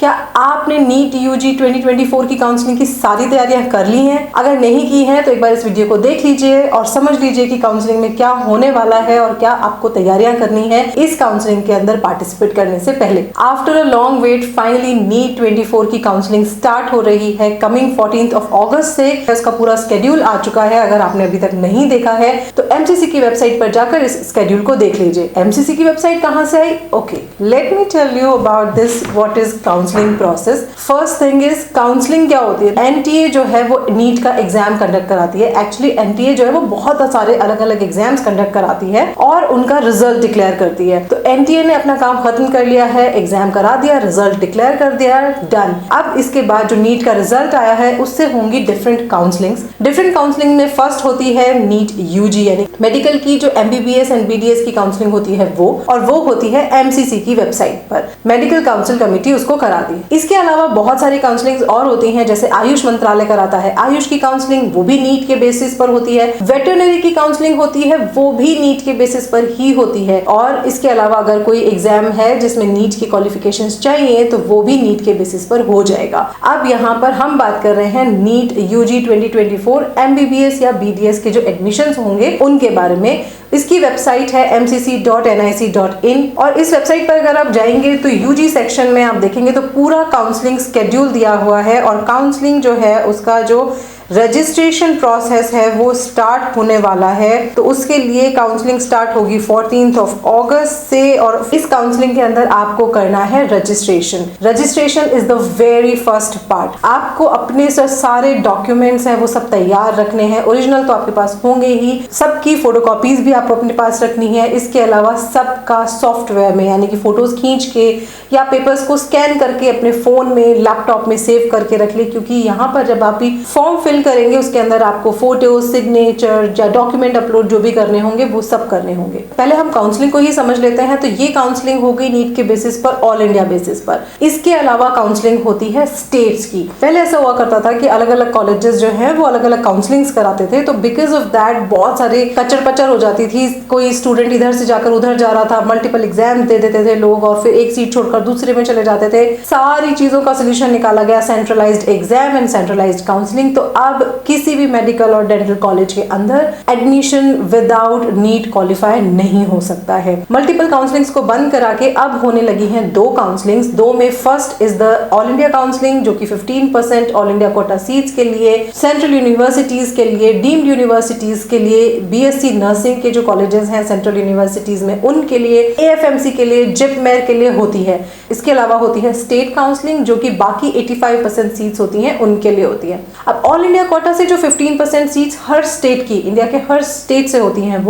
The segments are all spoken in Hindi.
क्या आपने नीट यूजी 2024 की काउंसलिंग की सारी तैयारियां कर ली हैं? अगर नहीं की हैं तो एक बार इस वीडियो को देख लीजिए और समझ लीजिए कि काउंसलिंग में क्या होने वाला है और क्या आपको तैयारियां करनी है इस काउंसलिंग के अंदर पार्टिसिपेट करने से पहले। After a long wait finally NEET 24 की काउंसलिंग स्टार्ट हो रही है। कमिंग 14th of August से इसका पूरा स्केड्यूल आ चुका है। अगर आपने अभी तक नहीं देखा है तो एमसीसी की वेबसाइट पर जाकर इस स्केड्यूल को देख लीजिए। एमसीसी की वेबसाइट कहां से आई? Okay, let me tell you about this what is counselling process. First thing is counselling क्या होती है। एनटीए जो है वो नीट का एग्जाम कंडक्ट कराती है। एक्चुअली एनटीए जो है वो बहुत सारे अलग अलग एग्जाम्स कंडक्ट कराती है और उनका रिजल्ट डिक्लेयर करती है। तो एनटीए ने अपना काम खत्म कर लिया है, एग्जाम करा दिया, रिजल्ट डिक्लेयर कर दिया, डन। अब इसके बाद जो नीट का रिजल्ट आया है उससे होंगी डिफरेंट काउंसलिंग्स। डिफरेंट काउंसलिंग में फर्स्ट होती है नीट यूजी यानी मेडिकल की जो एमबीबीएस एंड बीडीएस की काउंसलिंग होती है वो, और वो होती है एमसीसी की वेबसाइट पर। मेडिकल काउंसिल कमेटी उसको कराती है। इसके अलावा बहुत सारी काउंसलिंग और होती हैं, जैसे आयुष मंत्रालय कराता है आयुष की काउंसलिंग, वो भी नीट के बेसिस पर होती है। वेटरनरी की काउंसलिंग होती है वो भी नीट के बेसिस पर ही होती है। और इसके अलावा अगर कोई एग्जाम है जिसमें नीट की क्वालिफिकेशंस चाहिए तो वो भी नीट के बेसिस पर हो जाएगा। अब यहाँ पर हम बात कर रहे हैं नीट यूजी 2024 एमबीबीएस या बीडीएस के जो एडमिशंस होंगे उनके बारे में। इसकी वेबसाइट है mcc.nic.in और इस वेबसाइट पर अगर आप जाएंगे तो यूजी सेक्शन में आप देखेंगे तो पूरा काउंसलिंग स्केड्यूल दिया हुआ है और काउंसलिंग जो है उसका जो रजिस्ट्रेशन प्रोसेस है वो स्टार्ट होने वाला है। तो उसके लिए काउंसलिंग स्टार्ट होगी 14th of August से और इस काउंसलिंग के अंदर आपको करना है registration. Registration is the very first part. आपको अपने सारे डॉक्यूमेंट्स हैं वो सब तैयार रखने हैं। ओरिजिनल तो आपके पास होंगे ही, सबकी फोटोकॉपीज भी आपको अपने पास रखनी है। इसके अलावा सबका सॉफ्टवेयर में यानी कि फोटोज खींच के या पेपर्स को स्कैन करके अपने फोन में लैपटॉप में सेव करके रख ले, क्योंकि यहाँ पर जब आप फॉर्म फिल करेंगे उसके अंदर आपको फोटो, सिग्नेचर या डॉक्यूमेंट अपलोड जो भी करने होंगे वो सब करने होंगे। पहले हम काउंसलिंग को ही समझ लेते हैं। तो ये काउंसलिंग हो गई नीट के बेसिस पर, ऑल इंडिया बेसिस पर। इसके अलावा काउंसलिंग होती है स्टेट्स की। पहले ऐसा हुआ करता था कि अलग अलग कॉलेजेस जो है वो अलग अलग काउंसलिंग्स कराते थे, तो बिकॉज ऑफ दैट बहुत सारे कचर पचर हो जाती थी। कोई स्टूडेंट इधर से जाकर उधर जा रहा था, मल्टीपल एग्जाम दे देते थे लोग और फिर एक सीट छोड़कर दूसरे में चले जाते थे। सारी चीजों का सोल्यूशन निकाला गया, centralised exam and centralised counselling. तो अब किसी भी मेडिकल और डेंटल कॉलेज के अंदर एडमिशन विदाउट नीट क्वालिफाई नहीं हो सकता है। मल्टीपल काउंसलिंग्स को बंद करा के अब होने लगी हैं दो काउंसलिंग्स। दो में first is the all India counselling जो कि 15% ऑल इंडिया कोटा सीट्स के लिए, सेंट्रल यूनिवर्सिटीज के लिए, डीम्ड यूनिवर्सिटीज के लिए, बीएससी नर्सिंग के जो कॉलेजेस हैं सेंट्रल यूनिवर्सिटीज में उनके लिए, एएफएमसी के लिए, जिपमेर के लिए होती है। इसके अलावा होती है स्टेट काउंसलिंग जो कि बाकी 85% सीट्स होती हैं उनके लिए होती है। अब ऑल इंडिया कोटा से जो 15% सीट्स हर स्टेट की, इंडिया के हर स्टेट से होती हैं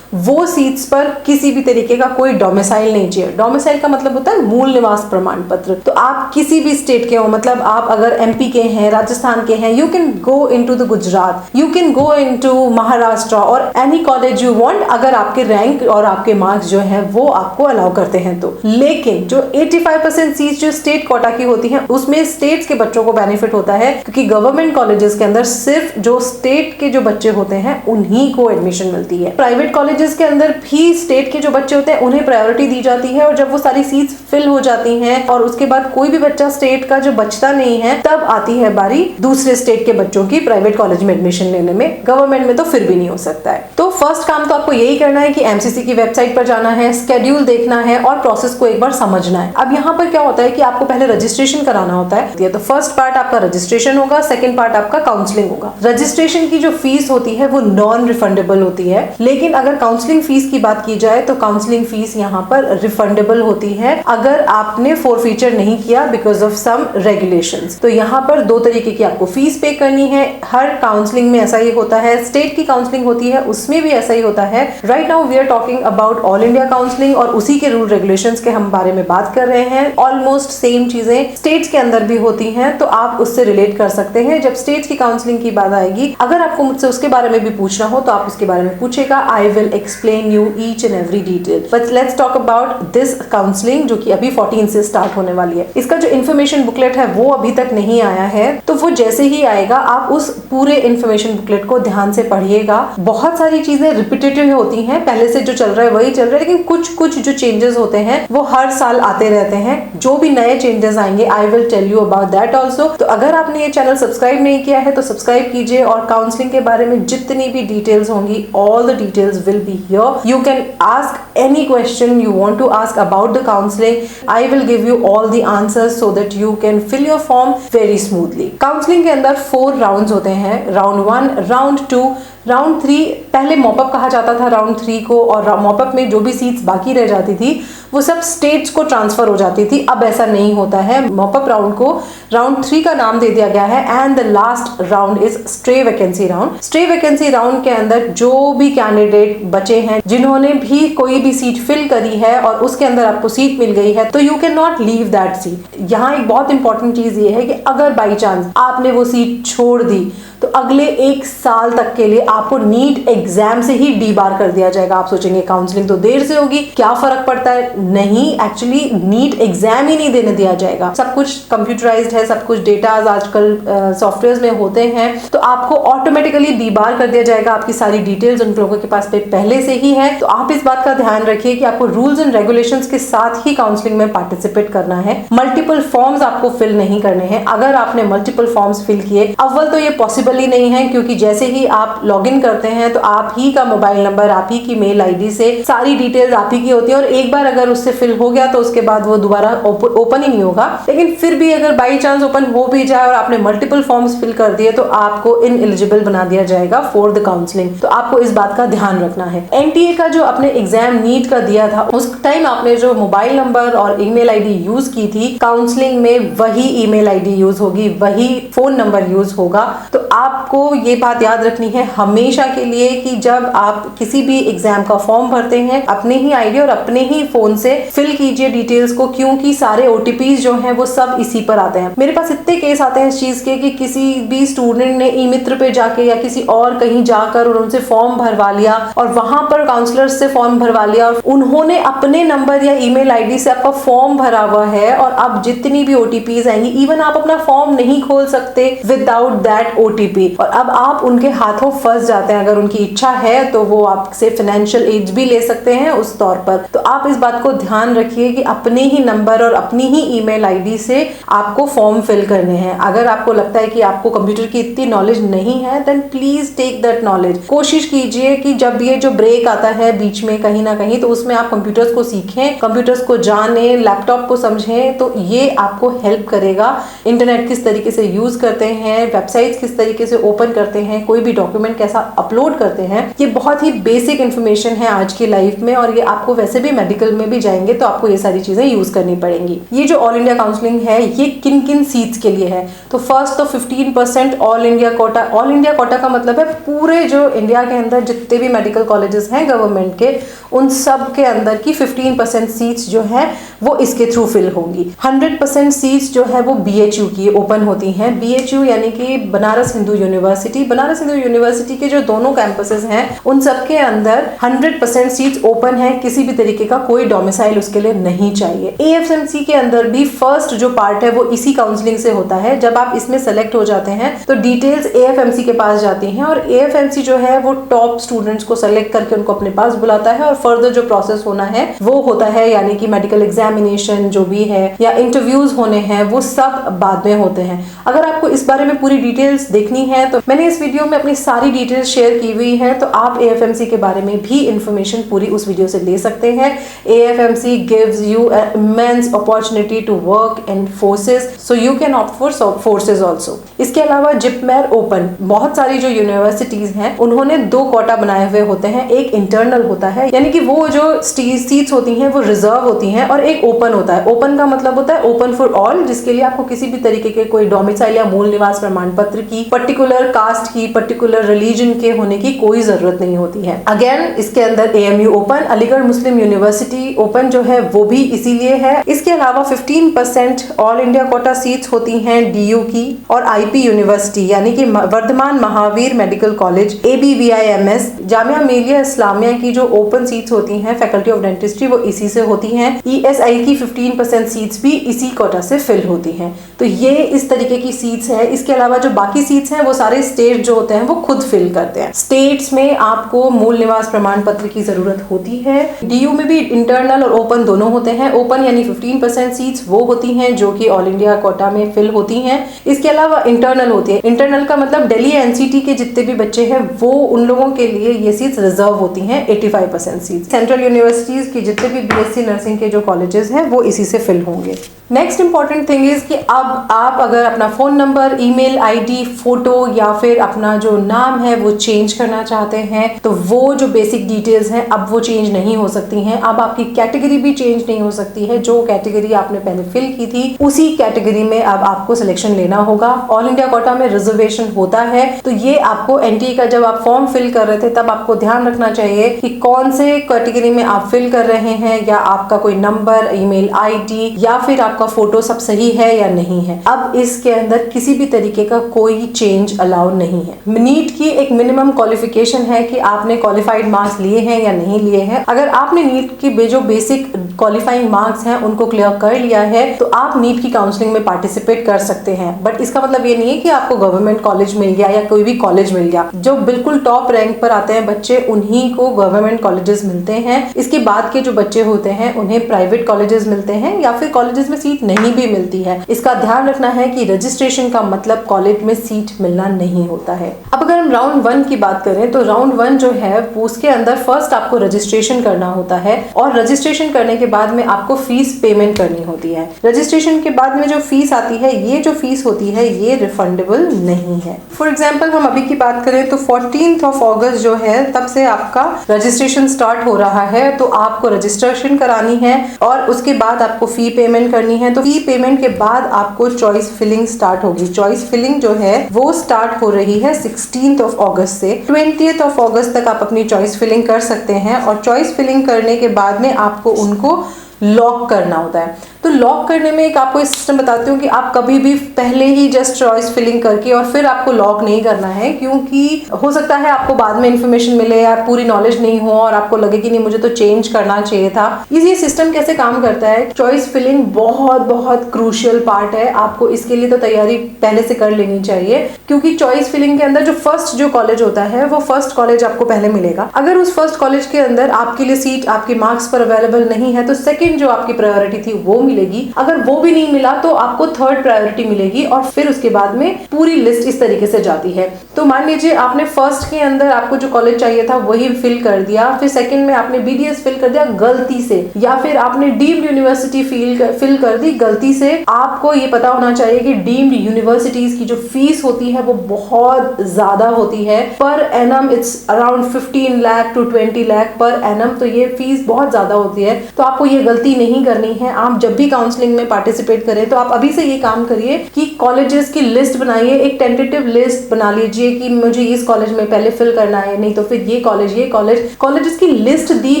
वो सीट्स पर किसी भी तरीके का कोई डोमिसाइल नहीं चाहिए। डोमिसाइल का मतलब होता है मूल निवास प्रमाण पत्र। तो आप किसी भी स्टेट के हो, मतलब आप अगर एमपी के हैं, राजस्थान के हैं, you can go into the Gujarat, you can go into Maharashtra और एनी कॉलेज यू वांट, अगर आपके रैंक और आपके मार्क्स जो हैं वो आपको अलाउ करते हैं तो। लेकिन जो 85% सीट्स जो स्टेट कोटा की होती हैं उसमें स्टेट्स के बच्चों को बेनिफिट होता है, क्योंकि गवर्नमेंट कॉलेजेस के अंदर सिर्फ जो स्टेट के जो बच्चे होते हैं उन्हीं को एडमिशन मिलती है। प्राइवेट कॉलेज के अंदर भी स्टेट के जो बच्चे होते हैं उन्हें प्रायोरिटी दी जाती है और जब वो सारी सीट्स फिल हो जाती हैं और उसके बाद कोई भी बच्चा स्टेट का जो बचता नहीं है तब आती है बारी दूसरे स्टेट के बच्चों की प्राइवेट कॉलेज में एडमिशन लेने में। गवर्नमेंट में तो फिर भी नहीं हो सकता है। तो फर्स्ट काम तो आपको यही करना है कि एमसीसी की वेबसाइट पर जाना है, स्केड्यूल देखना है और प्रोसेस को एक बार समझना है। अब यहाँ पर क्या होता है कि आपको पहले रजिस्ट्रेशन कराना होता है। तो फर्स्ट पार्ट आपका रजिस्ट्रेशन होगा, सेकेंड पार्ट आपका काउंसलिंग होगा। रजिस्ट्रेशन की जो फीस होती है वो नॉन रिफंडेबल होती है, लेकिन अगर काउंसलिंग फीस की बात की जाए तो काउंसलिंग फीस यहाँ पर रिफंडेबल होती है अगर आपने फोरफीचर नहीं किया बिकॉज ऑफ सम रेगुलेशंस। तो यहाँ पर दो तरीके की आपको फीस पे करनी है। हर काउंसलिंग में ऐसा ही होता है, स्टेट की काउंसलिंग होती है उसमें भी ऐसा ही होता है। Right now we are talking about all India counselling और उसी के रूल रेगुलेशंस के हम बारे में बात कर रहे हैं। ऑलमोस्ट सेम चीजें स्टेट्स के अंदर भी होती हैं, तो आप उससे रिलेट कर सकते हैं। जब स्टेट्स की काउंसलिंग की बात आएगी, अगर आपको मुझसे उसके बारे में भी पूछना हो तो आप उसके बारे में पूछेगा। आई will explain you each and every detail. But let's talk about this counseling जो कि अभी 14 से स्टार्ट होने वाली है। इसका जो इन्फॉर्मेशन बुकलेट है वो अभी तक नहीं आया है, तो वो जैसे ही आएगा आप उस पूरे इन्फॉर्मेशन बुकलेट को ध्यान से पढ़िएगा। बहुत सारी चीजें चीजें रिपीटेटिव होती हैं, पहले से जो चल रहा है वही चल रहा है, लेकिन कुछ कुछ जो चेंजेस होते हैं वो हर साल आते रहते हैं। जो भी नए चेंजेस आएंगे I will tell you about that also. तो अगर आपने ये चैनल सब्सक्राइब नहीं किया है तो सब्सक्राइब कीजिए, और काउंसलिंग के बारे में जितनी भी डिटेल्स होंगी, all the details will be here. You can ask any question you want to ask about the counseling. I will give you all the answers so that you can fill your form very smoothly. Counseling के अंदर 4 राउंड्स होते हैं, राउंड 1, राउंड 2, राउंड 3। पहले मॉपअप कहा जाता था राउंड 3 को, और मॉपअप में जो भी सीट्स बाकी रह जाती थी वो सब स्टेट्स को ट्रांसफर हो जाती थी। अब ऐसा नहीं होता है, मॉपअप राउंड को राउंड 3 का नाम दे दिया गया है, and the last round is stray vacancy round. Stray vacancy round के अंदर जो भी कैंडिडेट बचे हैं, जिन्होंने भी कोई भी सीट फिल करी है और उसके अंदर आपको सीट मिल गई है, तो you can not leave that seat. यहाँ एक बहुत इंपॉर्टेंट चीज ये है कि अगर बाई चांस आपने वो सीट छोड़ दी तो अगले 1 साल तक के लिए आपको नीट एग्जाम से ही डीबार कर दिया जाएगा। आप सोचेंगे काउंसलिंग तो देर से होगी, क्या फर्क पड़ता है? नहीं, एक्चुअली नीट एग्जाम ही नहीं देने दिया जाएगा। सब कुछ कंप्यूटराइज्ड है, सब कुछ डेटा आजकल सॉफ्टवेयर में होते हैं, तो आपको ऑटोमेटिकली डीबार कर दिया जाएगा। आपकी सारी डिटेल्स उन लोगों के पास पहले से ही है। तो आप इस बात का ध्यान रखिए कि आपको रूल्स एंड रेगुलेशंस के साथ ही काउंसलिंग में पार्टिसिपेट करना है। मल्टीपल फॉर्म्स आपको फिल नहीं करने हैं। अगर आपने मल्टीपल फॉर्म्स फिल किए, अव्वल तो ये पॉसिबल ही नहीं है, क्योंकि जैसे ही आप लॉगिन करते हैं तो आप ही का मोबाइल नंबर, आप ही की मेल आईडी से सारी डिटेल्स आप ही की होती है, और एक बार अगर उससे फिल हो गया तो उसके बाद वो दोबारा ओपन ही नहीं होगा। लेकिन फिर भी अगर बाई चांस ओपन हो भी जाए और आपने मल्टीपल फॉर्म्स फिल कर दिए तो आपको इनएलिजिबल बना दिया जाएगा फॉर द काउंसलिंग। तो आपको इस बात का ध्यान रखना है। एनटीए का जो आपने एग्जाम नीट का दिया था, उस टाइम आपने जो मोबाइल नंबर और ईमेल आईडी यूज की थी, काउंसलिंग में वही ईमेल आईडी यूज होगी, वही फोन नंबर यूज होगा। तो आपको ये बात याद रखनी है हमेशा के लिए कि जब आप किसी भी एग्जाम का फॉर्म भरते हैं, अपने ही आईडी और अपने ही फोन से फिल कीजिए डिटेल्स को, क्योंकि सारे ओटीपीज जो हैं वो सब इसी पर आते हैं। मेरे पास इतने केस आते हैं इस चीज के कि किसी भी स्टूडेंट ने ई मित्र पे जाके या किसी और कहीं जाकर और उनसे फॉर्म भरवा लिया, और वहां पर काउंसलर्स से फॉर्म भरवा लिया, और उन्होंने अपने नंबर या ईमेल आईडी से आपका फॉर्म भरा हुआ है, और अब जितनी भी ओटीपीज आएंगी, इवन आप अपना फॉर्म नहीं खोल सकते विदाउट दैट ओटीपी, और अब आप उनके हाथों फंस जाते हैं। अगर उनकी इच्छा है तो वो आपसे फाइनेंशियल एड भी ले सकते हैं उस तौर पर। तो आप इस बात को ध्यान रखिए कि अपने ही नंबर और अपनी ही ईमेल आईडी से आपको फॉर्म फिल करने हैं। अगर आपको लगता है कि आपको कंप्यूटर की इतनी नॉलेज नहीं है, then please take that knowledge. कोशिश कीजिए कि जब ये जो ब्रेक आता है बीच में कहीं ना कहीं, तो उसमें आप कंप्यूटर्स को सीखें, कंप्यूटर्स को जाने, लैपटॉप को समझें, तो ये आपको हेल्प करेगा। इंटरनेट किस तरीके से यूज करते हैं, वेबसाइट्स किस तरीके से ओपन करते हैं, कोई भी डॉक्यूमेंट कैसा अपलोड करते हैं, ये बहुत ही बेसिक इन्फॉर्मेशन है आज की लाइफ में, और ये आपको वैसे भी मेडिकल में भी जाएंगे तो आपको ये सारी चीजें यूज करनी पड़ेंगी। ये जो ऑल इंडिया काउंसलिंग है ये किन किन सीट्स के लिए है? तो फर्स्ट तो 15% all India quota. All India quota का मतलब है पूरे जो इंडिया के अंदर जितने भी मेडिकल कॉलेजेस हैं गवर्नमेंट के, उन सब के अंदर की 15% सीट्स जो है वो इसके थ्रू फिल होंगी। 100% सीट्स जो है वो बीएचयू की ओपन होती हैं। बीएचयू यानी कि बनारस हिंदू यूनिवर्सिटी। बनारस हिंदू यूनिवर्सिटी के जो दोनों कैंपसेस हैं उन सब के अंदर 100% सीट्स ओपन है। किसी भी तरीके का कोई डोमिसाइल उसके लिए नहीं चाहिए। एएफएमसी के अंदर भी फर्स्ट जो पार्ट है वो इसी काउंसलिंग से होता है। जब आप इसमें सेलेक्ट हो जाते हैं तो डिटेल्स एएफएमसी के पास जाती हैं, और एएफएमसी जो है वो टॉप स्टूडेंट्स को सेलेक्ट करके उनको अपने पास बुलाता है, और फर्दर जो प्रोसेस होना है वो होता है, यानी कि मेडिकल एग्जामिनेशन जो भी है या इंटरव्यूज होने हैं वो सब बाद में होते हैं। अगर आपको इस बारे में पूरी डिटेल्स देखनी है तो मैंने इस वीडियो में अपनी सारी डिटेल्स शेयर की हुई है, तो आप एएफएमसी के बारे में भी इंफॉर्मेशन पूरी उस वीडियो से ले सकते हैं। AFMC gives you an immense opportunity to work in forces, so you can opt for forces also. इसके अलावा जिपमेर ओपन, बहुत सारी जो यूनिवर्सिटीज हैं उन्होंने 2 कोटा बनाए हुए होते हैं। एक इंटरनल होता है, यानी कि वो जो सीट्स होती हैं वो रिजर्व होती हैं, और एक ओपन होता है। ओपन का मतलब होता है ओपन फॉर ऑल, जिसके लिए आपको किसी भी तरीके के कोई डोमिसाइल या मूल निवास प्रमाण पत्र की, पर्टिकुलर कास्ट की, पर्टिकुलर रिलीजन के होने की कोई जरूरत नहीं होती है। अगेन इसके अंदर एएमयू ओपन, अलीगढ़ मुस्लिम यूनिवर्सिटी ओपन जो है वो भी इसीलिए है। इसके अलावा 15% ऑल इंडिया कोटा सीट्स होती हैं डीयू की, और आईपी यूनिवर्सिटी यानी कि Vardhman Mahavir medical college ABVIMS, Jamia Millia Islamia की जो ओपन सीट्स होती हैं फैकल्टी ऑफ डेंटिस्ट्री वो इसी से होती हैं। ESI की 15% सीट्स भी इसी कोटा से फिल होती हैं। तो ये इस तरीके की सीट्स है। इसके अलावा जो बाकी सीट्स सीट्स हैं वो सारे स्टेट जो होते हैं वो खुद फिल करते हैं। स्टेट्स में आपको मूल निवास प्रमाण पत्र की जरूरत होती है। डीयू में भी इंटरनल और ओपन दोनों होते हैं। ओपन यानी 15% सीट्स वो होती हैं जो कि ऑल इंडिया कोटा में फिल होती हैं। इसके अलावा इंटरनल होती है। इंटरनल का मतलब दिल्ली एनसीटी के जितने भी बच्चे हैं वो उन लोगों के लिए ये सीट्स रिजर्व होती हैं, 85% सीट्स। सेंट्रल यूनिवर्सिटीज की जितने भी बीएससी नर्सिंग के जो कॉलेजेस हैं वो इसी से फिल होंगे। नेक्स्ट इंपॉर्टेंट थिंग इज कि अब आप अगर अपना phone number, email ID, photo या फिर अपना जो नाम है वो चेंज करना चाहते हैं तो वो जो बेसिक डिटेल्स हैं अब वो चेंज नहीं हो सकती हैं। अब आपकी कैटेगरी भी चेंज नहीं हो सकती है। जो कैटेगरी आपने पहले फिल की थी उसी कैटेगरी में अब आपको सिलेक्शन लेना होगा। ऑल इंडिया कोटा में रिजर्वेशन होता है तो ये आपको एनटीए का जब आप फॉर्म फिल कर रहे थे तब आपको ध्यान रखना चाहिए कि कौन से कैटेगरी में आप फिल कर रहे हैं, या आपका कोई नंबर, ईमेल आईडी या फिर आपका फोटो सब सही है या नहीं है। अब इसके अंदर किसी भी तरीके का कोई चेंज अलाउ नहीं है। नीट की एक मिनिमम क्वालिफिकेशन है कि आपने क्वालिफाइड मार्क्स लिए हैं या नहीं लिए हैं। अगर आपने नीट की जो बेसिक क्वालिफाइंग मार्क्स हैं उनको क्लियर कर लिया है तो आप नीट की काउंसलिंग में पार्टिसिपेट कर सकते हैं। बट इसका मतलब ये नहीं है कि आपको गवर्नमेंट कॉलेज मिल गया या कोई भी कॉलेज मिल गया। जो बिल्कुल टॉप रैंक पर आते हैं बच्चे उन्हीं को गवर्नमेंट कॉलेजेस मिलते हैं। इसके बाद के जो बच्चे होते हैं उन्हें प्राइवेट कॉलेजेस मिलते हैं या फिर कॉलेजेस में सीट नहीं भी मिलती है। इसका ध्यान रखना है कि रजिस्ट्रेशन का मतलब कॉलेज में सीट मिलना नहीं होता है। अब अगर हम राउंड 1 की बात करें तो राउंड 1 जो है उसके अंदर फर्स्ट आपको रजिस्ट्रेशन करना होता है और रजिस्ट्रेशन करने के बाद में आपको फीस पेमेंट करनी होती है। रजिस्ट्रेशन के बाद में जो फीस आती है, ये जो फीस होती है ये रिफंडेबल नहीं है। फॉर एग्जाम्पल हम अभी की बात करें तो 14 अगस्त जो है तब से आपका रजिस्ट्रेशन स्टार्ट हो रहा है तो आपको रजिस्ट्रेशन करानी है और उसके बाद आपको फी पेमेंट करनी है। तो फी पेमेंट के बाद आपको चॉइस फिलिंग स्टार्ट होगी। चॉइस फिलिंग जो है वो स्टार्ट हो रही है 16 अगस्त से 20 अगस्त तक आप अपनी चॉइस फिलिंग कर सकते हैं और चॉइस फिलिंग करने के बाद में आपको उनको लॉक करना होता है। तो लॉक करने में एक आपको इस सिस्टम बताती हूँ कि आप कभी भी पहले ही जस्ट चॉइस फिलिंग करके और फिर आपको लॉक नहीं करना है, क्योंकि हो सकता है आपको बाद में इन्फॉर्मेशन मिले या पूरी नॉलेज नहीं हो और आपको लगे कि नहीं मुझे तो चेंज करना चाहिए था। ये सिस्टम कैसे काम करता है, चॉइस फिलिंग बहुत बहुत क्रूशियल पार्ट है। आपको इसके लिए तो तैयारी पहले से कर लेनी चाहिए, क्योंकि चॉइस फिलिंग के अंदर जो फर्स्ट जो कॉलेज होता है वो फर्स्ट कॉलेज आपको पहले मिलेगा। अगर उस फर्स्ट कॉलेज के अंदर आपके लिए सीट आपके मार्क्स पर अवेलेबल नहीं है तो सेकेंड जो आपकी प्रायोरिटी थी वो मिलेगी। अगर वो भी नहीं मिला तो आपको थर्ड प्रायोरिटी मिलेगी और फिर उसके बाद में पूरी लिस्ट इस तरीके से जाती है। तो मान लीजिए आपने फर्स्ट के अंदर आपको जो कॉलेज चाहिए था वही फिल कर दिया, फिर सेकंड में आपने बीडीएस फिल कर दिया गलती से, या फिर आपने डीम्ड यूनिवर्सिटी फिल कर दी गलती से। आपको ये पता होना चाहिए कि डीम्ड यूनिवर्सिटीज की जो फीस होती है वो बहुत ज्यादा होती है। Per annum it's around 15 lakh to 20 lakh per annum. तो ये फीस बहुत ज्यादा होती है। तो आपको ये गलती नहीं करनी है। आप जब भी काउंसलिंग में पार्टिसिपेट करें तो आप अभी से ये काम करिए कि कॉलेजेस की लिस्ट बनाइए, एक टेंटेटिव लिस्ट बना लीजिए कि मुझे इस कॉलेज में पहले फिल करना है, नहीं तो फिर ये कॉलेजेस की लिस्ट दी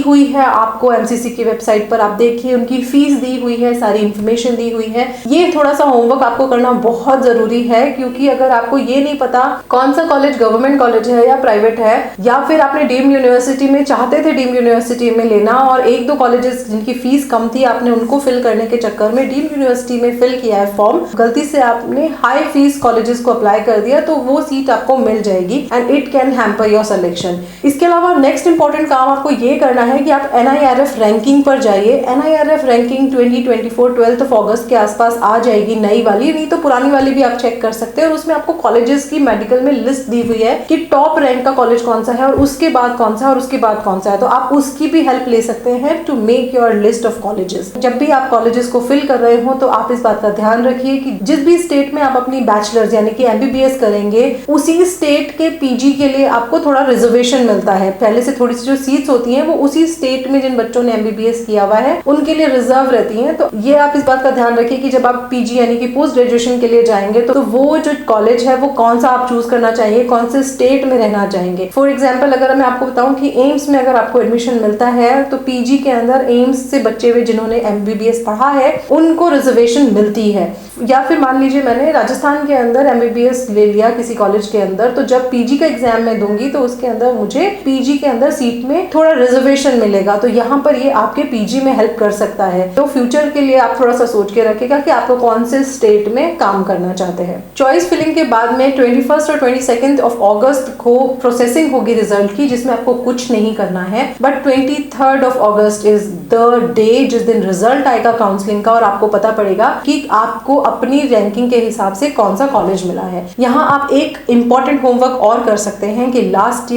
हुई है आपको एमसीसी की वेबसाइट पर। आप देखिए उनकी फीस दी हुई है, सारी इंफॉर्मेशन दी हुई है। ये थोड़ा सा होमवर्क आपको करना बहुत जरूरी है, क्योंकि अगर आपको ये नहीं पता कौन सा कॉलेज गवर्नमेंट कॉलेज है या प्राइवेट है, या फिर आपने डीम्ड यूनिवर्सिटी में चाहते थे डीम्ड यूनिवर्सिटी में लेना और एक दो कॉलेजेस जिनकी फीस कम थी आपने उनको फिल करने के चक्कर में डीम्ड यूनिवर्सिटी में फिल किया है फॉर्म, गलती से आपने हाई फीस कॉलेजेस को अप्लाई कर दिया तो वो सीट आपको मिल जाएगी and it can hamper your selection. इसके अलावा नेक्स्ट इंपॉर्टेंट काम आपको ये करना है कि आप NIRF रैंकिंग पर जाइए। NIRF रैंकिंग 2024 12 अगस्त के आसपास आ जाएगी, नई वाली, नहीं तो पुरानी वाली भी आप चेक कर सकते हैं। और उसमें आपको कॉलेजेस की मेडिकल में लिस्ट दी हुई है कि टॉप रैंक का कॉलेज कौन सा है और उसके बाद कौन सा है और उसके बाद कौन सा है। तो आप उसकी भी हेल्प ले सकते हैं to make your list of colleges. जब भी आप कॉलेजेस को फिल कर रहे हो तो आप इस बात का ध्यान रखिए कि जिस भी स्टेट में आप अपनी बैचलर्स यानी कि MBBS करेंगे उसी स्टेट के PG के लिए आपको थोड़ा रिजर्वेशन मिलता है। पहले से थोड़ी सी जो सीट्स होती हैं वो उसी स्टेट में जिन बच्चों ने MBBS किया हुआ है उनके लिए रिजर्व रहती हैं। तो ये आप इस बात का ध्यान रखिए कि जब आप PG यानी कि पोस्ट ग्रेजुएशन के लिए जाएंगे तो वो जो कॉलेज है वो कौन सा आप चूज करना चाहिए, कौन से स्टेट में रहना चाहेंगे। फॉर एग्जाम्पल अगर मैं आपको बताऊं कि एम्स में अगर आपको एडमिशन मिलता है तो PG के अंदर एम्स से बच्चे हुए जिन्होंने MBBS पढ़ा है उनको रिजर्वेशन मिलती है। या फिर मान लीजिए मैंने राजस्थान के अंदर MBBS ले लिया किसी कॉलेज के अंदर, तो जब PG का एग्जाम मैं दूंगी तो उसके अंदर मुझे PG के अंदर सीट में थोड़ा रिजर्वेशन मिलेगा, तो यहाँ पर ये आपके PG में हेल्प कर सकता है। तो फ्यूचर के लिए आप थोड़ा सा सोच के रखिएगा कि आपको कौन से स्टेट में काम करना चाहते हैं। चॉइस फिलिंग के बाद में 21 और 22 ऑफ अगस्त को प्रोसेसिंग होगी रिजल्ट की, जिसमें आपको कुछ नहीं करना है। But 23 of August is the day जिस दिन रिजल्ट आएगा काउंसलिंग का, और आपको पता पड़ेगा कि आपको अपनी रैंकिंग के हिसाब से कौन सा कॉलेज मिला है। यहाँ आप एक इंपॉर्टेंट होमवर्क और कर सकते हैं कि लास्ट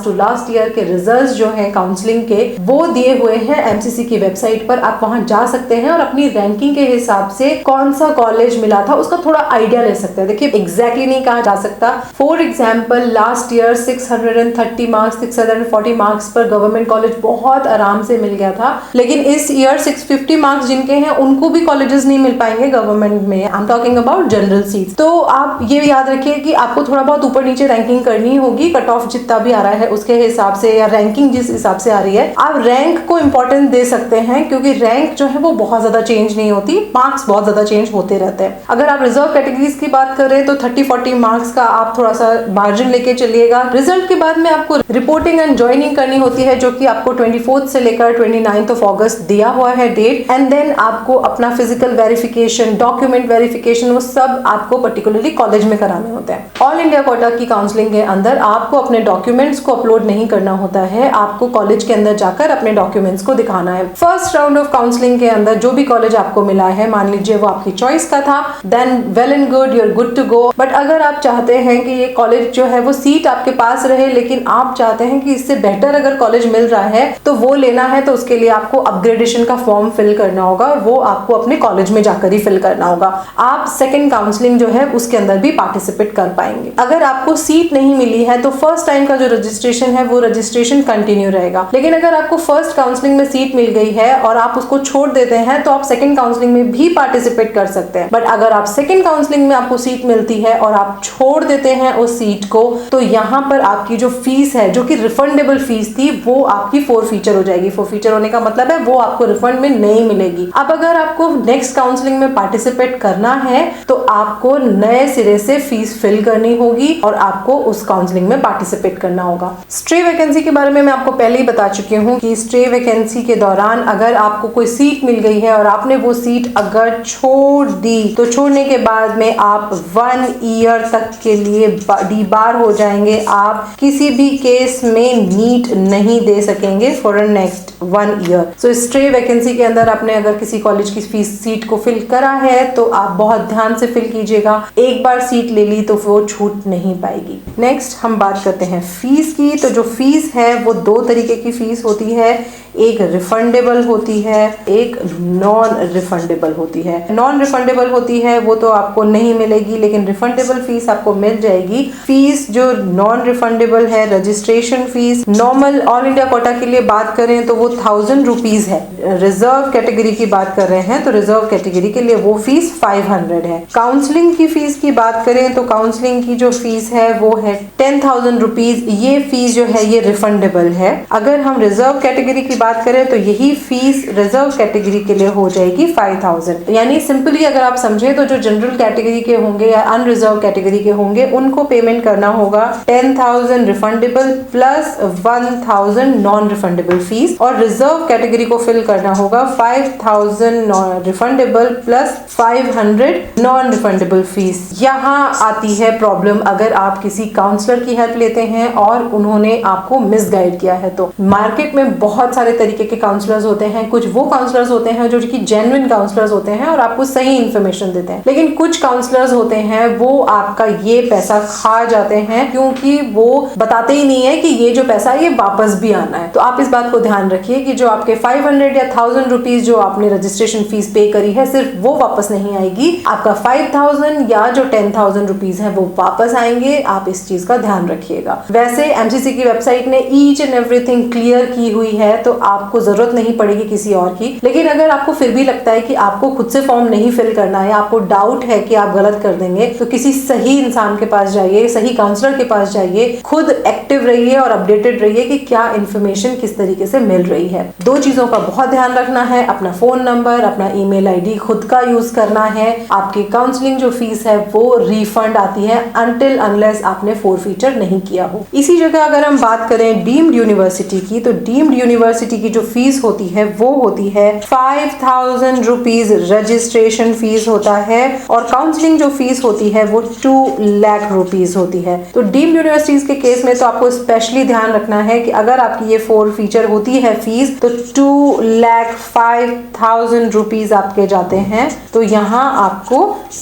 टू लास्ट ईयर के रिजल्ट्स जो है काउंसलिंग के, वो दिए हुए हैं MCC की वेबसाइट पर। आप वहां जा सकते हैं और अपनी रैंकिंग के हिसाब से कौन सा कॉलेज मिला था उसका थोड़ा आइडिया ले सकते हैं। देखिए एग्जैक्टली नहीं कहा जा सकता। For example last year 630 marks 640 marks पर गवर्नमेंट कॉलेज बहुत आराम से मिल गया था, लेकिन इस ईयर 650 मार्क्स जिनके हैं उनको भी कॉलेजेस नहीं मिल पाएंगे गवर्नमेंट में। I am talking about general seats. तो आप ये याद रखिए कि आपको थोड़ा बहुत ऊपर नीचे रैंकिंग करनी होगी, कट ऑफ जितना भी आ रहा है उसके हिसाब से, या रैंकिंग जिस हिसाब से आ रही है। आप रैंक को इंपॉर्टेंस दे सकते हैं क्योंकि रैंक जो है वो बहुत ज्यादा चेंज नहीं होती, मार्क्स बहुत ज्यादा चेंज होते रहते हैं। अगर आप रिजर्व कैटेगरीज की बात करें तो 30-40 मार्क्स का आप थोड़ा सा मार्जिन लेके चलिएगा। रिजल्ट के बाद में आपको रिपोर्टिंग एंड ज्वाइनिंग करनी होती है, जो कि आपको 24 से लेकर 29 ऑफ अगस्त दिया हुआ है डेट। एंड देन आपको अपना फिजिकल वेरिफिकेशन, डॉक्यूमेंट वेरिफिकेशन, वो सब आपको पर्टिकुलरली कॉलेज में कराने होते हैं। ऑल इंडिया कोटा की काउंसलिंग के अंदर आपको अपने डॉक्यूमेंट्स को अपलोड नहीं करना होता है, आपको कॉलेज के अंदर जाकर अपने डॉक्यूमेंट्स को दिखाना है। फर्स्ट राउंड ऑफ काउंसलिंग के अंदर जो भी कॉलेज आपको मिला है, मान लीजिए वो आपकी चॉइस का था, then well and good, you are good to go. But अगर आप चाहते हैं कि ये कॉलेज जो है वो सीट आपके पास रहे, लेकिन आप चाहते हैं कि इससे बेटर अगर कॉलेज मिल रहा है तो वो लेना है, तो उसके लिए आपको अपग्रेडेशन का फॉर्म फिल करना होगा, और वो आपको अपने कॉलेज में जाकर ही फिल करना होगा। आप सेकंड काउंसलिंग जो है उसके अंदर भी पार्टिसिपेट कर पाएंगे। अगर आपको सीट नहीं मिली है तो फर्स्ट टाइम का जो रजिस्ट्रेशन है वो रजिस्ट्रेशन कंटिन्यू रहेगा। लेकिन अगर आपको फर्स्ट काउंसलिंग में सीट मिल गई है और आप उसको छोड़ देते हैं तो आप सेकंड काउंसलिंग में भी पार्टिसिपेट कर सकते हैं। बट अगर आप सेकंड काउंसलिंग में आपको सीट मिलती है और आप छोड़ देते हैं उस सीट को, तो यहाँ पर आपकी जो फीस है, जो कि रिफंडेबल फीस थी, वो आपकी फोरफीचर हो जाएगी। फोरफीचर होने का मतलब है वो आपको रिफंड में नहीं मिलेगी। अब अगर आपको नेक्स्ट काउंसलिंग में पार्टिसिपेट करना है तो आपको नए सिरे से फीस फिल करनी होगी और आपको उस काउंसलिंग में पार्टिसिपेट करना होगा। स्टे वैकेंसी के बारे में मैं आपको पहले ही बता चुकी हूँ कि स्टे वैकेंसी के दौरान अगर आपको कोई सीट मिल गई है और आपने वो सीट अगर छोड़ दी, तो छोड़ने के बाद में आप 1 ईयर तक के लिए डीबार हो जाएंगे। आप किसी भी केस में नीट नहीं दे सकेंगे for next 1 year. So stay vacancy के अंदर आपने अगर किसी कॉलेज की फीस सीट को फिल करा है तो आप बहुत ध्यान से फिल कीजिएगा। एक बार सीट ले ली तो वो छूट नहीं पाएगी। नेक्स्ट हम बात करते हैं फीस की। तो जो फीस है वो 2 तरीके की फीस होती है, एक रिफंडेबल होती है, एक नॉन रिफंडेबल होती है। नॉन रिफंडेबल होती है वो तो आपको नहीं मिलेगी, लेकिन रिफंडेबल फीस आपको मिल जाएगी। फीस जो नॉन रिफंडेबल है, registration fees, normal all India quota के लिए बात करें तो वो 1000 रुपीज है। रिजर्व कैटेगरी की बात कर रहे हैं तो रिजर्व कैटेगरी के लिए वो फीस 500 है। काउंसलिंग की फीस की बात करें तो काउंसलिंग की जो फीस है वो है 10,000 रुपीज। ये फीस जो है ये रिफंडेबल है। अगर हम रिजर्व कैटेगरी की बात करें तो यही फीस रिजर्व कैटेगरी के लिए हो जाएगी 5000। यानी सिंपली अगर आप समझे तो जो जनरल कैटेगरी के होंगे या अनरिजर्व कैटेगरी के होंगे उनको पेमेंट करना होगा 10,000 refundable plus 1000 non refundable fees, और रिजर्व कैटेगरी को फिल करना होगा 5000 refundable plus 500 non refundable fees. यहाँ आती है प्रॉब्लम अगर आप किसी काउंसलर की हेल्प लेते हैं और उन्होंने आपको मिसगाइड किया है। तो मार्केट में बहुत सारे तरीके के काउंसलर्स होते हैं। कुछ वो काउंसलर्स होते हैं जो कि जेन्युइन काउंसलर्स होते हैं और आपको सही इन्फॉर्मेशन देते हैं, लेकिन कुछ काउंसलर्स होते हैं वो आपका ये पैसा खा जाते हैं क्योंकि वो बताते ही नहीं है कि ये जो पैसा है ये वापस भी आना है। तो आप इस बात को ध्यान रखिए कि जो आपके 500 या 1000 रुपीज जो आपने रजिस्ट्रेशन फीस पे करी है सिर्फ वो वापस नहीं आएगी, आपका 5000 या जो 10,000 रुपीज है वो वापस आएंगे। आप इस चीज का ध्यान रखिएगा। वैसे एमसीसी की वेबसाइट ने ईच एंड एवरीथिंग क्लियर की हुई है तो आपको जरूरत नहीं पड़ेगी किसी और की। लेकिन अगर आपको फिर भी लगता है कि आपको खुद से फॉर्म नहीं फिल करना है, आपको डाउट है कि आप गलत कर देंगे, तो किसी सही इंसान के पास जाइए, सही काउंसलर के पास जाइए, खुद एक्टिव रहिए और अपडेटेड रहिए कि क्या इन्फॉर्मेशन किस तरीके से मिल रही है। 2 चीजों का बहुत ध्यान रखना है, अपना फोन नंबर, अपना ईमेल आईडी खुद का यूज करना है आपकी काउंसलिंग जो फीस है वो रिफंड आती है अनटिल अनलेस आपने फोरफीचर नहीं किया हो। इसी जगह अगर हम बात करें डीम्ड यूनिवर्सिटी की, तो डीम्ड यूनिवर्सिटी की जो फीस होती है वो होती है 5000 रुपीज रजिस्ट्रेशन फीस होता है और काउंसलिंग जो फीस होती है वो 2 लाख रुपीज होती है। तो डीम्ड यूनिवर्सिटीज के केस में तो आपको स्पेशली ध्यान रखना है कि अगर आपकी ये फोरफीचर होती है फीस तो 2,05,000 रुपीज आपके जाते हैं। तो यहाँ आपको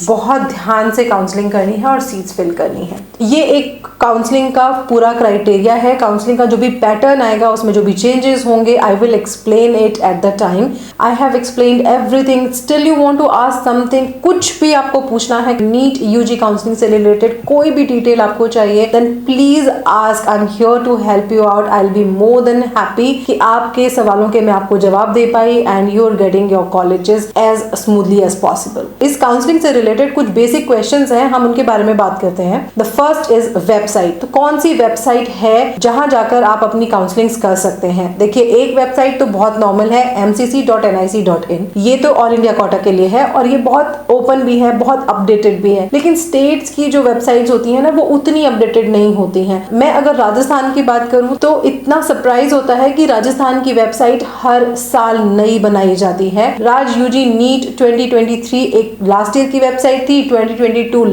बहुत ध्यान से काउंसलिंग करनी है और सीट्स फिल करनी है। ये एक काउंसलिंग का पूरा क्राइटेरिया है। काउंसलिंग का जो भी पैटर्न आएगा उसमें जो भी चेंजेस होंगे I will explain it at the time. I have explained everything. Still you want to ask something, कुछ भी आपको पूछना है नीट यूजी काउंसलिंग से रिलेटेड, कोई भी डिटेल आपको चाहिए, then please ask. I am here to help you out. I will be more than happy कि आपके सवालों के मैं आपको जवाब दे पाई and you are getting your colleges as smoothly as possible. इस काउंसलिंग से रिलेटेड कुछ बेसिक क्वेश्चंस हैं, हम उनके बारे में बात करते हैं। The first is website. तो कौन सी वेबसाइट है जहां जाकर आप अपनी काउंसलिंग कर सकते हैं? देखिए, एक वेबसाइट तो बहुत नॉर्मल है, mcc.nic.in। ये तो ऑल इंडिया कोटा के लिए है और ये बहुत ओपन भी है, बहुत अपडेटेड भी है। लेकिन स्टेट्स की जो वेबसाइट्स होती है ना वो उतनी अपडेटेड नहीं होती हैं। मैं अगर राजस्थान की बात करूं तो इतना सरप्राइज होता है कि राजस्थान की वेबसाइट हर साल नई बनाई जाती है। राज यूजी नीट 2023 एक लास्ट ईयर की वेबसाइट थी, 2022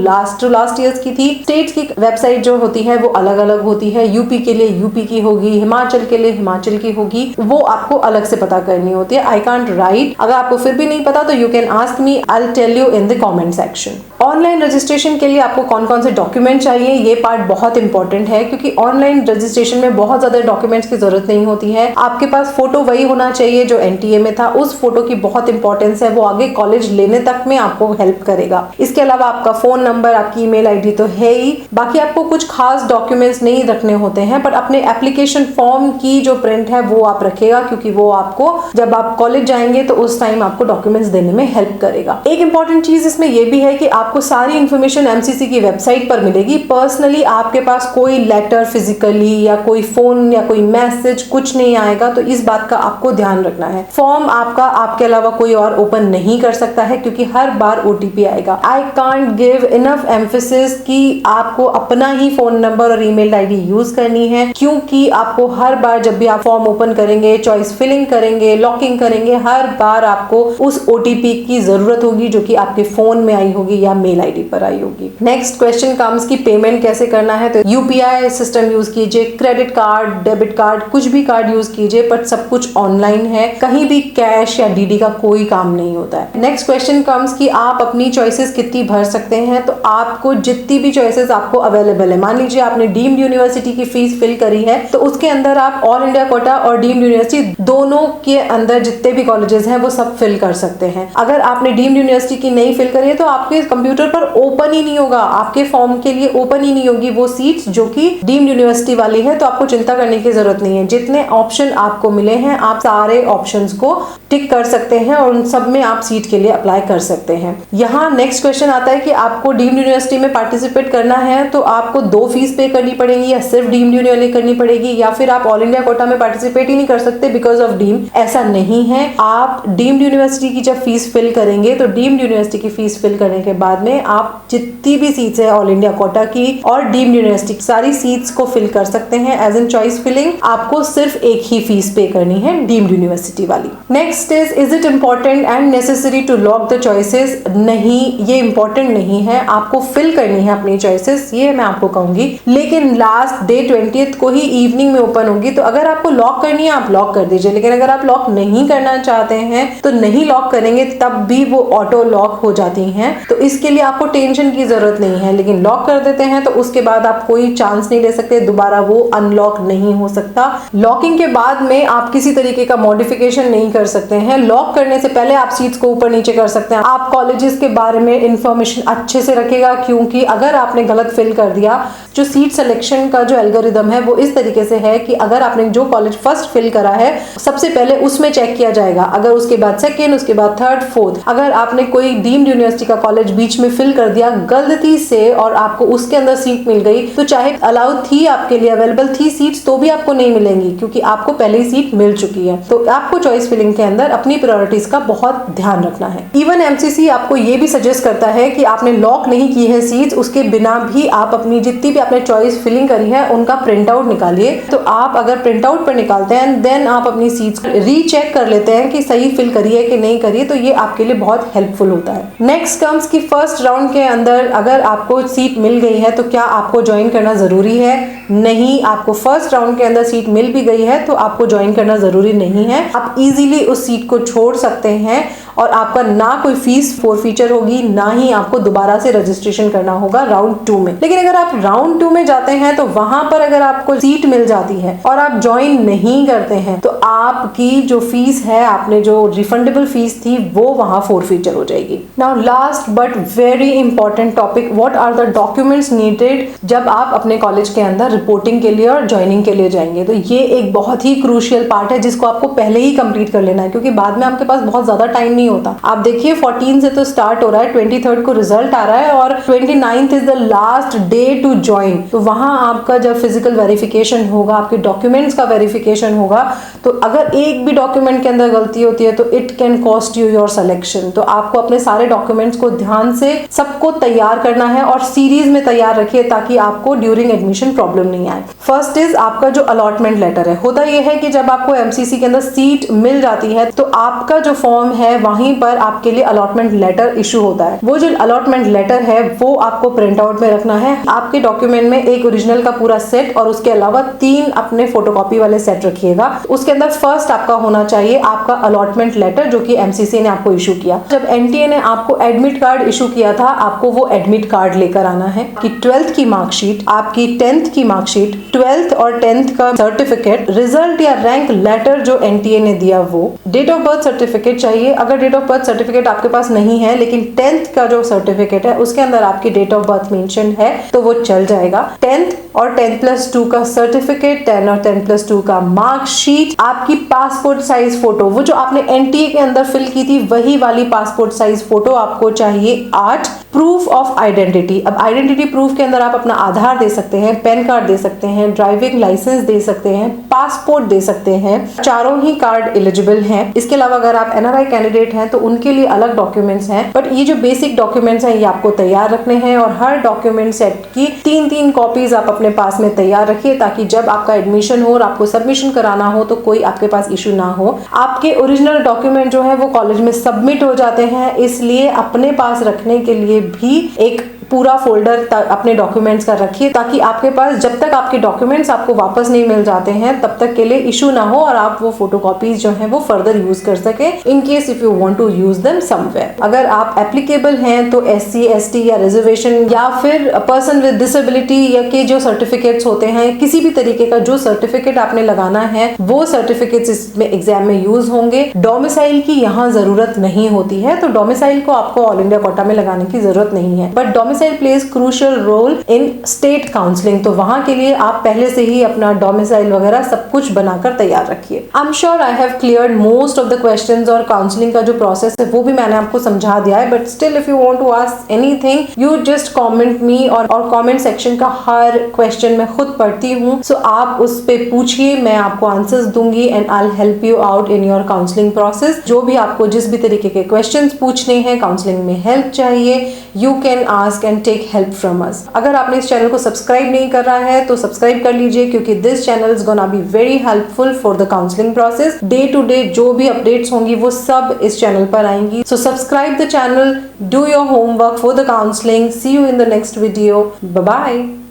लास्ट ईयर की थी। स्टेट्स की वेबसाइट जो होती है वो अलग अलग होती है। यूपी के लिए यूपी की होगी, हिमाचल के लिए हिमाचल की होगी, वो आपको अलग से पता करनी होती है। I can't right. अगर आपको फिर भी नहीं पता तो you can ask me, I will tell you in the comment section. Online registration के लिए आपको कौन कौन से डॉक्यूमेंट चाहिए, ये पार्ट बहुत इंपॉर्टेंट है क्योंकि ऑनलाइन रजिस्ट्रेशन में बहुत ज्यादा डॉक्यूमेंट्स की जरूरत नहीं होती है। आपके पास फोटो वही होना चाहिए जो एनटीए में था, उस फोटो की बहुत इंपॉर्टेंस है, वो आगे कॉलेज लेने तक में आपको हेल्प करेगा। इसके अलावा आपका फोन नंबर, आपकी ईमेल आईडी तो है ही, बाकी आपको कुछ खास डॉक्यूमेंट्स नहीं रखने होते हैं, पर अपने एप्लीकेशन फॉर्म की जो प्रिंट है वो आप रखिएगा क्योंकि वो आपको जब आप कॉलेज जाएंगे तो उस टाइम आपको डॉक्यूमेंट्स देने में हेल्प करेगा। एक इंपॉर्टेंट चीज इसमें ये भी है कि आपको सारी इंफॉर्मेशन एमसीसी की वेबसाइट पर मिलेगी। पर्सनली आपके पास कोई लेटर फिजिकली या कोई फोन या कोई मैसेज कुछ नहीं आएगा, तो इस बात का आपको ध्यान रखना है। फॉर्म आपका आपके अलावा कोई और ओपन नहीं कर सकता है क्योंकि हर बार ओटीपी आएगा। I can't give enough emphasis कि आपको अपना ही फोन नंबर और ईमेल आईडी यूज करनी है क्योंकि आपको हर बार जब भी आप फॉर्म ओपन करेंगे, चॉइस फिलिंग करेंगे, लॉकिंग करेंगे, हर बार आपको उस ओटीपी की जरूरत होगी जो कि आपके फोन में आई होगी या मेल आईडी पर आई होगी। नेक्स्ट क्वेश्चन कम्स की पेमेंट कैसे करना है। तो यूपीआई सिस्टम यूज कीजिए, क्रेडिट कार्ड, डेबिट कार्ड, कुछ भी कार्ड यूज कीजिए, बट सब कुछ ऑनलाइन है, कहीं भी कैश या डीडी का कोई काम नहीं होता है। नेक्स्ट क्वेश्चन कम्स कि आप अपनी चॉइसेस कितनी भर सकते हैं। तो आपको जितनी भी चॉइसेस आपको अवेलेबल है, मान लीजिए आपने डीम्ड यूनिवर्सिटी की फीस फिल करी है तो उसके अंदर आप ऑल इंडिया कोटा और डीम्ड यूनिवर्सिटी दोनों के अंदर जितने भी कॉलेजेस हैं वो सब फिल कर सकते हैं। अगर आपने डीम्ड यूनिवर्सिटी की नहीं फिल करी है तो आपके कंप्यूटर पर ओपन ही नहीं होगा, आपके फॉर्म के लिए ओपन ही नहीं होगी वो सीट्स जो कि डीम्ड यूनिवर्सिटी वाली है। तो आपको चिंता करने की जरूरत नहीं है, जितने ऑप्शन आपको मिले हैं आप सारे ऑप्शंस को टिक कर सकते हैं और उन सब में आप सीट के लिए अप्लाई कर सकते हैं। यहाँ नेक्स्ट क्वेश्चन आता है कि आपको डीम्ड यूनिवर्सिटी में पार्टिसिपेट करना है तो आपको 2 फीस पे करनी पड़ेगी या सिर्फ डीम्ड यूनिवर्सिटी करनी पड़ेगी, या फिर आप ऑल इंडिया कोटा में पार्टिसिपेट ही नहीं कर सकते बिकॉज ऑफ डीम्ड। ऐसा नहीं है। आप डीम्ड यूनिवर्सिटी की जब फीस फिल करेंगे तो डीम्ड यूनिवर्सिटी की फीस फिल करने के बाद में आप जितनी भी सीट्स है ऑल इंडिया कोटा की और डीम्ड यूनिवर्सिटी सारी सीट्स को फिल कर सकते हैं एज इन चॉइस फिलिंग। आपको सिर्फ एक ही फीस पे करनी है डीम्ड यूनिवर्सिटी वाली। Next is it important and necessary to lock the choices. नहीं, ये इंपॉर्टेंट नहीं है, आपको फिल करनी है अपनी चॉइसेस, ये मैं आपको कहूंगी, लेकिन लास्ट डे 20th को ही इवनिंग में ओपन होगी। तो अगर आपको लॉक करनी है आप लॉक कर दीजिए, लेकिन अगर आप लॉक नहीं करना चाहते हैं तो नहीं लॉक करेंगे तब भी वो ऑटो लॉक हो जाती हैं, तो इसके लिए आपको टेंशन की जरूरत नहीं है। लेकिन लॉक कर देते हैं तो उसके बाद आप कोई चांस नहीं ले सकते, दोबारा वो अनलॉक नहीं हो सकता। लॉकिंग के बाद में आप किसी तरीके का मॉडिफिकेशन नहीं कर सकते हैं। लॉक करने से पहले आप सीट्स को ऊपर नीचे कर सकते हैं। आप कॉलेजेस के बारे में इंफॉर्मेशन अच्छे से रखेगा क्योंकि अगर आपने गलत फिल कर दिया, जो सीट सिलेक्शन का जो एल्गोरिदम है वो इस तरीके से है कि अगर आपने जो कॉलेज फर्स्ट फिल करा है सबसे पहले उसमें चेक किया जाएगा, अगर उसके बाद सेकेंड, उसके बाद थर्ड, फोर्थ। अगर आपने कोई डीम्ड यूनिवर्सिटी का कॉलेज बीच में फिल कर दिया गलती से और आपको उसके अंदर सीट मिल गई तो चाहे अलाउड थी, आपके लिए अवेलेबल थी सीट्स, तो भी आपको नहीं मिलेंगी क्योंकि आपको पहले ही सीट मिल चुकी है। तो आपको चॉइस फिलिंग के अंदर अपनी प्रायोरिटीज का बहुत ध्यान रखना है। इवन एमसीसी आपको ये भी सजेस्ट करता है कि आपने लॉक नहीं की है सीट्स, उसके बिना भी आप अपनी जितनी भी आपने चॉइस फिलिंग करी है उनका प्रिंट आउट निकालिए। तो आप अगर प्रिंट आउट पर निकालते हैं देन आप अपनी सीट्स रीचेक कर लेते हैं कि सही फिल करी है कि नहीं करी है, तो ये आपके लिए बहुत हेल्पफुल होता है। नेक्स्ट कम्स की फर्स्ट राउंड के अंदर अगर आपको सीट मिल गई है तो क्या आपको ज्वाइन करना जरूरी है? नहीं, आपको फर्स्ट राउंड के अंदर सीट मिल भी गई है तो आपको ज्वाइन करना जरूरी नहीं है। आप इजीली उस सीट को छोड़ सकते हैं और आपका ना कोई फीस फोरफीचर होगी, ना ही आपको दोबारा से रजिस्ट्रेशन करना होगा राउंड 2 में। लेकिन अगर आप राउंड 2 में जाते हैं तो वहां पर अगर आपको सीट मिल जाती है और आप ज्वाइन नहीं करते हैं तो आपकी जो फीस है, आपने जो रिफंडेबल फीस थी, वो वहां फोरफीचर हो जाएगी। Now last but very important topic, what are the documents needed जब आप अपने कॉलेज के अंदर रिपोर्टिंग के लिए और ज्वाइनिंग के लिए जाएंगे। तो ये एक बहुत ही क्रूशियल पार्ट है जिसको आपको पहले ही कंप्लीट कर लेना है, क्योंकि बाद में आपके पास बहुत ज्यादा टाइम नहीं होता। आप देखिए 14 से तो स्टार्ट हो रहा है, 23 को रिजल्ट आ रहा है और 29 is the last day to join. तो वहां आपका जब फिजिकल वेरिफिकेशन होगा, आपके डॉक्यूमेंट्स का वेरिफिकेशन होगा, तो अगर एक भी डॉक्यूमेंट के अंदर गलती होती है तो it can cost you your selection. तो आपको अपने सारे डॉक्यूमेंट्स को ध्यान से सबको तैयार करना है और सीरीज में तैयार रखिए ताकि आपको ड्यूरिंग एडमिशन प्रॉब्लम नहीं आए। फर्स्ट इज आपका जो अलॉटमेंट लेटर है। होता यह है कि जब आपको एमसीसी के अंदर सीट मिल जाती है तो आपका जो फॉर्म है वहीं पर आपके लिए अलॉटमेंट लेटर इशू होता है। वो जो अलॉटमेंट लेटर है वो आपको प्रिंट आउट में रखना है। आपके डॉक्यूमेंट में एक ओरिजिनल का पूरा सेट और उसके अलावा 3 अपने फोटोकॉपी वाले सेट रखिएगा। उसके अंदर फर्स्ट आपका होना चाहिए आपका अलॉटमेंट लेटर जो कि एमसीसी ने आपको इशू किया। जब एनटीए ने आपको एडमिट कार्ड इशू किया था, आपको वो एडमिट कार्ड लेकर आना है। कि 12th की मार्कशीट, आपकी 10th की मार्कशीट, 12th और 10th का सर्टिफिकेट, रिजल्ट या रैंक लेटर जो एनटीए ने दिया वो, डेट ऑफ बर्थ सर्टिफिकेट चाहिए। अगर डेट ऑफ बर्थ सर्टिफिकेट आपके पास नहीं है लेकिन 10th का जो सर्टिफिकेट है उसके अंदर आपकी डेट ऑफ बर्थ मेंशन है तो वो चल जाएगा। 10th और 10+2 का सर्टिफिकेट, 10 और 10+2 का मार्कशीट, आपकी पासपोर्ट साइज फोटो, वो जो आपने एनटीए के अंदर फिल की थी वही वाली पासपोर्ट साइज फोटो आपको चाहिए। 8 प्रूफ ऑफ आइडेंटिटी। अब आइडेंटिटी प्रूफ के अंदर आप अपना आधार दे सकते हैं, पैन कार्ड दे सकते हैं, ड्राइविंग लाइसेंस दे सकते हैं, पासपोर्ट दे सकते हैं। चारों ही कार्ड एलिजिबल हैं। इसके अलावा अगर आप एनआरआई कैंडिडेट हैं तो उनके लिए अलग डॉक्यूमेंट्स हैं, बट ये जो बेसिक डॉक्यूमेंट्स हैं ये आपको तैयार रखने हैं और हर डॉक्यूमेंट सेट की 3-3 कॉपीज आप अपने पास में तैयार रखिए ताकि जब आपका एडमिशन हो और आपको सबमिशन कराना हो तो कोई आपके पास इशू ना हो। आपके ओरिजिनल डॉक्यूमेंट जो है वो कॉलेज में सबमिट हो जाते हैं, इसलिए अपने पास रखने के लिए भी एक पूरा फोल्डर अपने डॉक्यूमेंट्स का रखिए ताकि आपके पास जब तक आपके डॉक्यूमेंट्स आपको वापस नहीं मिल जाते हैं तब तक के लिए इशू ना हो और आप वो फोटोकॉपीज जो हैं वो फर्दर यूज कर सके in case if you want to use them somewhere. अगर आप एप्लीकेबल हैं तो SC ST या रिजर्वेशन या फिर पर्सन विद डिसेबिलिटी या के जो सर्टिफिकेट्स होते हैं, किसी भी तरीके का जो सर्टिफिकेट आपने लगाना है वो सर्टिफिकेट्स इसमें एग्जाम में यूज होंगे। डोमिसाइल की यहाँ जरूरत नहीं होती है, तो डोमिसाइल को आपको ऑल इंडिया कोटा में लगाने की जरूरत नहीं है, but domicile plays crucial role in state counselling. तो वहां के लिए आप पहले से ही अपना डोमिसाइल वगैरह सब कुछ बनाकर तैयार रखिए। I am sure I have cleared most of the questions और काउंसलिंग का जो प्रोसेस है वो भी मैंने आपको समझा दिया है, but still if you want to ask anything you just comment me और कमेंट सेक्शन का हर क्वेश्चन मैं खुद पढ़ती हूँ, सो आप उस पे पूछिए, मैं आपको आंसर्स दूंगी and I will help you out in your counselling process. जो भी आपको जिस भी तरीके के क्वेश्चंस पूछने हैं, काउंसलिंग में हेल्प चाहिए, you can ask and take help from us. अगर आपने इस चैनल को सब्सक्राइब नहीं कर रहा है तो सब्सक्राइब कर लीजिए क्योंकि this channel is gonna be very helpful for the counselling process. Day to day जो भी अपडेट्स होंगी वो सब इस चैनल पर आएंगी। So subscribe the channel, do your homework for the counselling. See you in the next video. Bye bye.